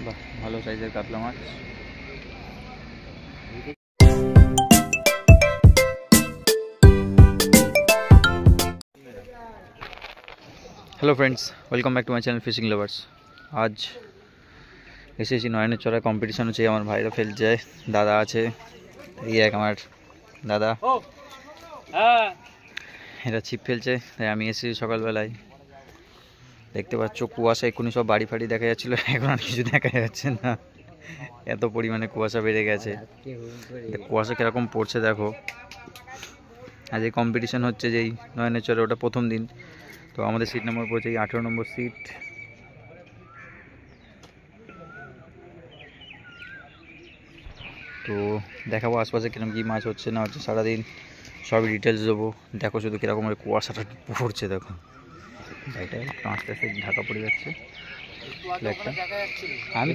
বাহ, ভালো সাইজের কাতলা মাছ। Hello friends, welcome back to my channel fishing lovers. আজ এসেছি নয়নের চড়ায় কম্পিটিশন হচ্ছে, আমার ভাইরা ফেলছে, দাদা আছে, এই এক আমার দাদা, এরা ছিপ ফেলছে, তাই আমি এসেছি সকালবেলায়। দেখতে পাচ্ছ কুয়াশা, এক্ষুনি সব বাড়ি ফাড়ি দেখা যাচ্ছিলো, এখন আর কিছু দেখা যাচ্ছে না, এত পরিমাণে কুয়াশা বেড়ে গেছে। কুয়াশা কীরকম পড়ছে দেখো। আজ এই কম্পিটিশান হচ্ছে যেই নয়নের চরে, ওটা প্রথম দিন। তো আমাদের সিট নম্বর পড়ছে 18 নম্বর সিট। তো দেখাবো আশপাশে কিরকম কী মাছ হচ্ছে না হচ্ছে, সারাদিন সবই ডিটেলস দেবো। দেখো শুধু কীরকম কুয়াশাটা পড়ছে, দেখো এটা আস্তে আস্তে ঢাকা পড়ে যাচ্ছে। আমি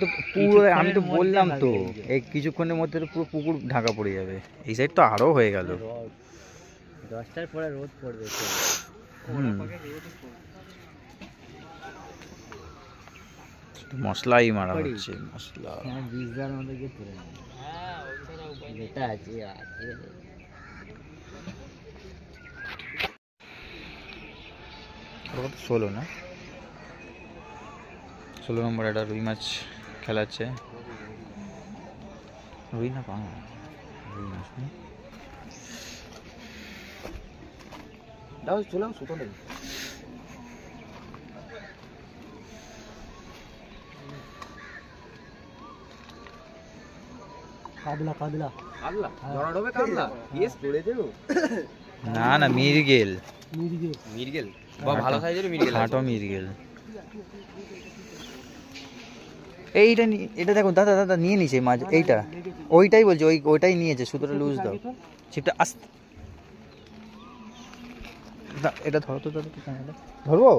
তো বললাম তো, এই কিছুক্ষণের মধ্যে তো পুরো পুকুর ঢাকা পড়ে যাবে। এই সাইড তো আরও হয়ে গেল, 10টার পরে রোদ পড়বে। মশলাই মারা হচ্ছে, মশলা। বিজদার মধ্যে গিয়ে তুলে যেটা আছে 16 না, 16 নম্বর একটা রুই মাছ খেলাচ্ছে। রুই না পাঙা, রুই মাছ না। দাও চলে সুতো নেই। কাদলা কাদলা কাদলা জড়া ডবে কাদলা ইয়েস পড়ে দেব। না না, মিরগেল। মিরগেল বা ভালো সাইজের মিরগেল, খাটো মিরগেল। এইটা এটা দেখো দাদা, দাদা নিয়ে নিছে মাছ, এইটা ওইটাই বলছে, ওইটাই নিয়েছে। সুতোটা লুজ দাও, ছিপটা আস্তে। এটা ধরো তো দাদা, ধরবো।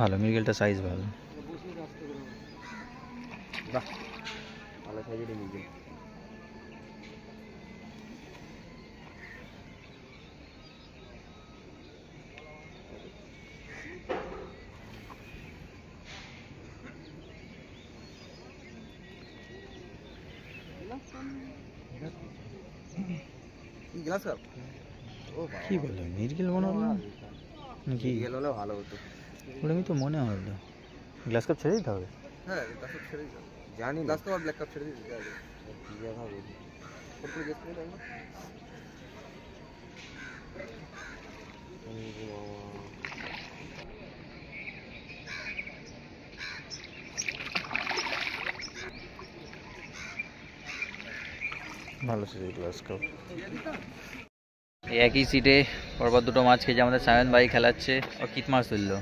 ভালো, মিরগেলটা সাইজ ভালো। বাহ, ভালো সাইজের মিরগেল। কি বলে মিরগেল মনে হলো নাকি? হলে ভালো হতো, ওটা আমি তো মনে হলো। গ্লাস কাপ ছেড়ে দিতে হবে। হ্যাঁ গ্লাস কাপ ছেড়ে দিতে হবে, জানি গ্লাস কাপ আর ব্ল্যাক কাপ ছেড়ে দিতে হবে। ভালো সাইজের গ্লাস কাপ। একই সিটে পরপর দুটো মাছ খেয়েছে আমাদের সায়ন ভাই খেলাচ্ছে। ও কিত মাছ তুললো,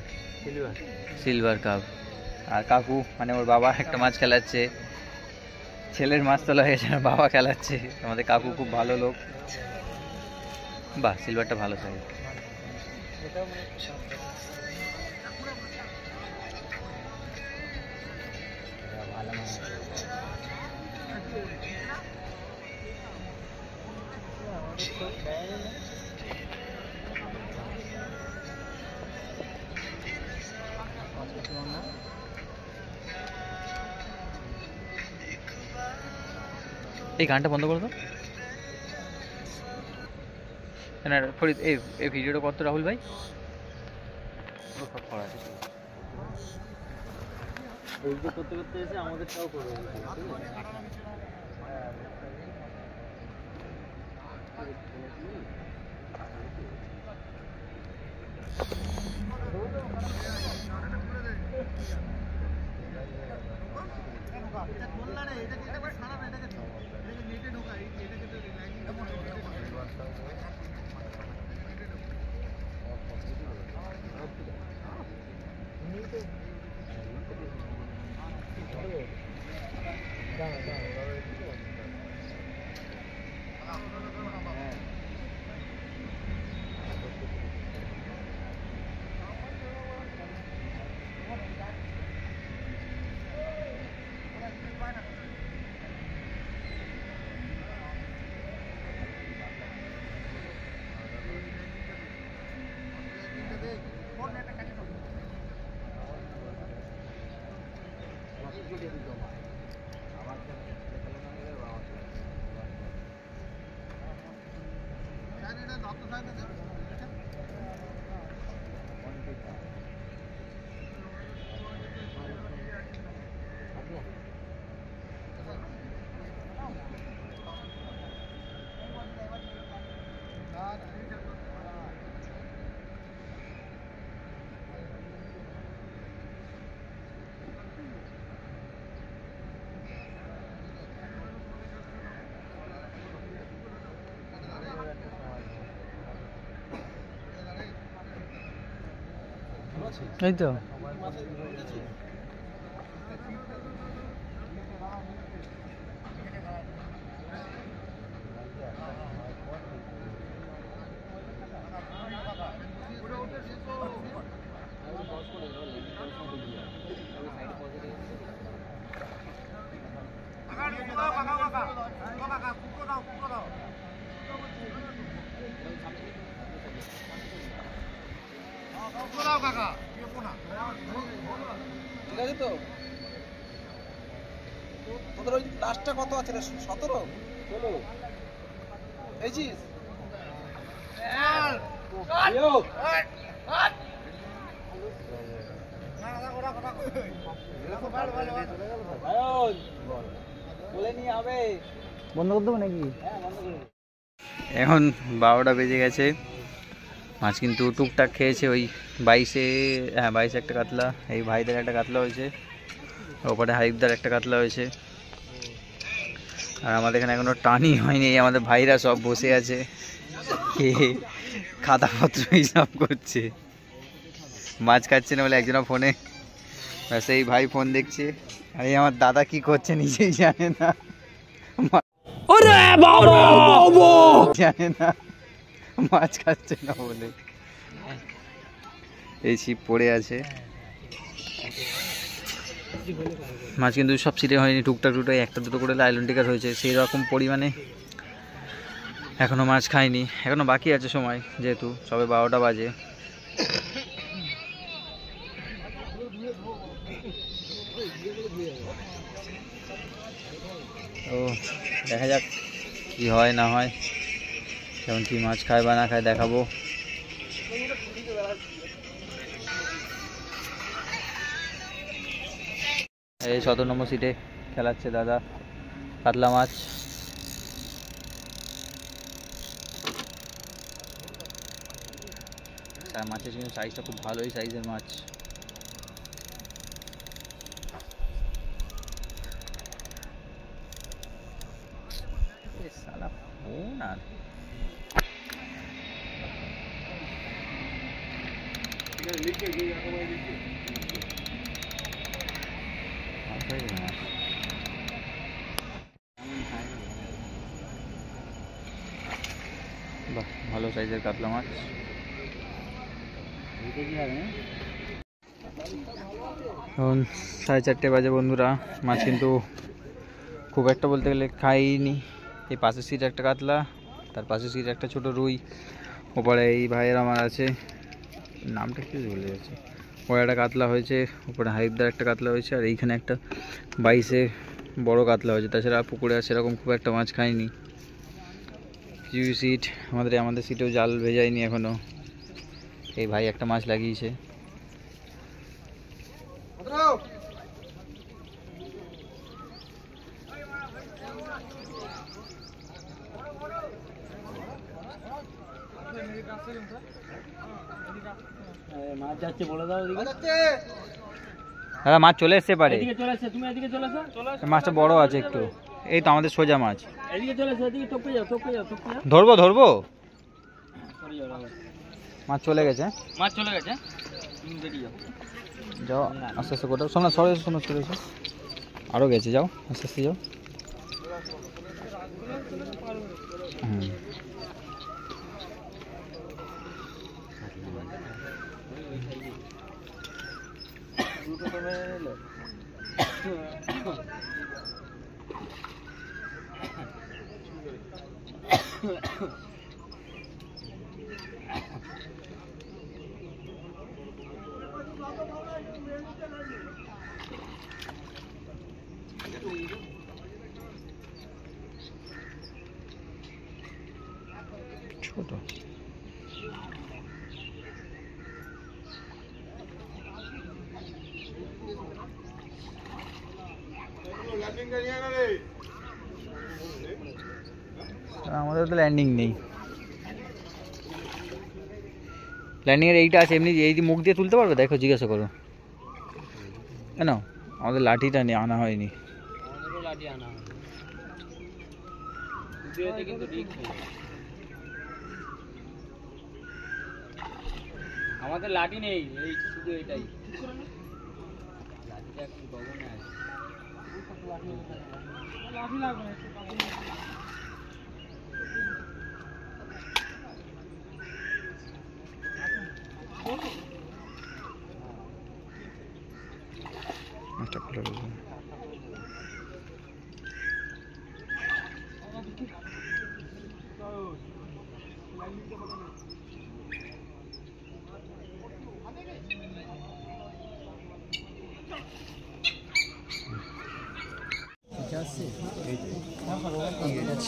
সিলভার কাপ। আর কাকু মানে ওর বাবা একটা মাছ খেলাচ্ছে। ছেলের মাছ তোলা হয়েছে, বাবা খেলাচ্ছে। আমাদের কাকু খুব ভালো লোক। বাহ, সিলভারটা ভালো সাইজ। এই গানটা বন্ধ করে দাও না ফরিদ। এই ভিডিওটা কত রাহুল ভাই? করতে করতে এসে আমাদেরটাও করবে। এই তো ঠিক আছে তো তোদের ওই লাস্টটা কত আছে রে 17 চলো এইছিস বলে নিয়ে হবে বন্ধ করে দেবো নাকি? হ্যাঁ বন্ধ করে। এখন 12টা বেজে গেছে। মাছ কিন্তু টুকটাক খেয়েছে, ওই 22 একটা কাতলা, এই ভাইদের একটা কাতলা হয়েছে, ওপরে হারিফদার একটা কাতলা হয়েছে, আর আমাদের এখানে এখনো টানই হয়নি। আমাদের ভাইরা সব বসে আছে, খাতাপত্র হিসাব করছে, মাছ খাচ্ছে না বলে একজনের ফোনে, ব্যাস এই ভাই ফোন দেখছে, আর এই আমার দাদা কি করছে নিজেই জানে না, জানে না মাছ খাচ্ছে না বলে। এই ছিপ পড়ে আছে, মাছ কিন্তু সব সিটে হয়নি, টুকটাক একটা দুটো করে লাইলন টিকার হয়েছে, সেই রকম পরিমাণে এখনো মাছ খায়নি, এখনো বাকি আছে সময়, যেহেতু সবে 12টা বাজে। তো দেখা যাক কি হয় না হয়, যেমন কি মাছ খায় বা না খায় দেখাবো। এই 17 নম্বর সিটে খেলাচ্ছে দাদা কাতলা মাছ। মাছের কিন্তু সাইজটা খুব ভালোই সাইজের মাছ। সালা ফোন আর বাহ, ভালো সাইজের কাতলা মাছ। এখন 4:30 বাজে বন্ধুরা, মাছ কিন্তু খুব একটা বলতে গেলে খাইনি। এই পাশের সিট একটা কাতলা, তার পাশের সিট একটা ছোট রুই, ওপরে এই ভাইয়ের আমার আছে, নামটা কি ভুলে যাচ্ছে, ওর একটা কাতলা হয়েছে, উপরে হারিফদার একটা কাতলা হয়েছে, আর এইখানে একটা 22 বড় কাতলা হয়েছে। তাছাড়া পুকুরে আর সেরকম খুব একটা মাছ খাইনি। পিউ সিট, আমাদের সিটেও জাল ভেজায়নি এখনো। এই ভাই একটা মাছ লাগিয়েছে। মাছ যাচ্ছে বলে দাও দাদা মাছ চলে এসছে পারে, এদিকে চলে এসে তুমি এদিকে চলে এসো মাছটা বড় আছে একটু, এই তো আমাদের সোজা মাছ। এদিকে চলে এসো এদিকে টপকে যাও ধরবো মাছ চলে গেছে, তুমি বেরিয়ে যাও যাও আস্তে আস্তে করে, শোনো চলে এসো, আরও গেছে, যাও আস্তে আস্তে যাও। ছোট। আমাদের তো ল্যান্ডিং নেই। ল্যান্ডিং এর এইটা আছে, এমনি এই মুখ দিয়ে তুলতে পারবে? দেখো, জিজ্ঞাসা করো। কেন আমাদের লাঠিটা নিয়ে আনা হয়নি? আমাদের লাঠি নেই, এই শুধু এটাই লাঠিটা এখন গগনে আছে। লাঠি লাগবে না, একটা খুলে বলবো।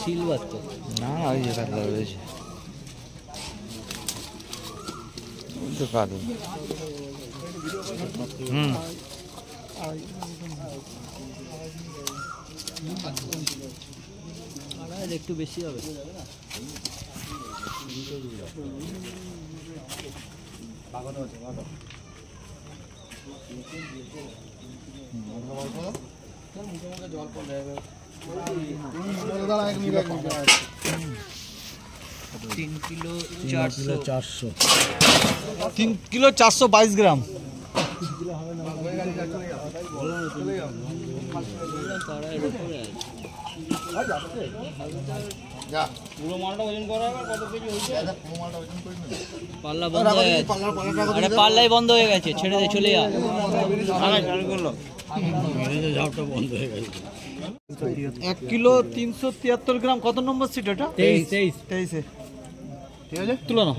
সিলভার তো না, ওই যে কাতলা রয়েছে, ওই তো কাতলা। হুম, একটু বেশি হবে। জল পড়ে যাবে। 3 কিলো 400। 3 কিলো 422 গ্রাম। পুরো মালটা ওজন করা হবে, কত কেজি হয়েছে? পাল্লা বন্ধ হয়ে গেছে। আরে পাল্লাই বন্ধ হয়ে গেছে, ছেড়ে দে, চলে যা। 1 কিলো 373 গ্রাম। কত নম্বর সিট এটা? 23। 23 ঠিক আছে, তুলো না।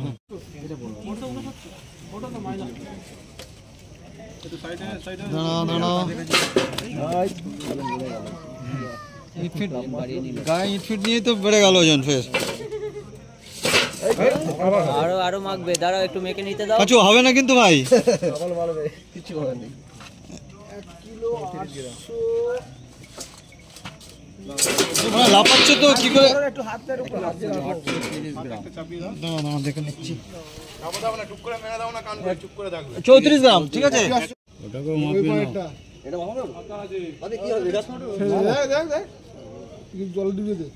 গায়ে ইট ফিট নিয়ে তো বেড়ে গেল ওজন ফের। আরো মাখবে, দাঁড়াও একটু মেখে নিতে দাও। কিছু হবে না কিন্তু ভাই। কিছু হবে না। 1 কিলো 800 লাফাচ্ছে তো কি করে? একটু হাতের উপর হাত দিয়ে 30 গ্রাম। না দেখে নিচ্ছি। 34 গ্রাম, ঠিক আছে। ওটাকেও মাপবে না। এটা মাপবে? মানে কি হবে? এটা দেখ দেখ। জল দিবে দে।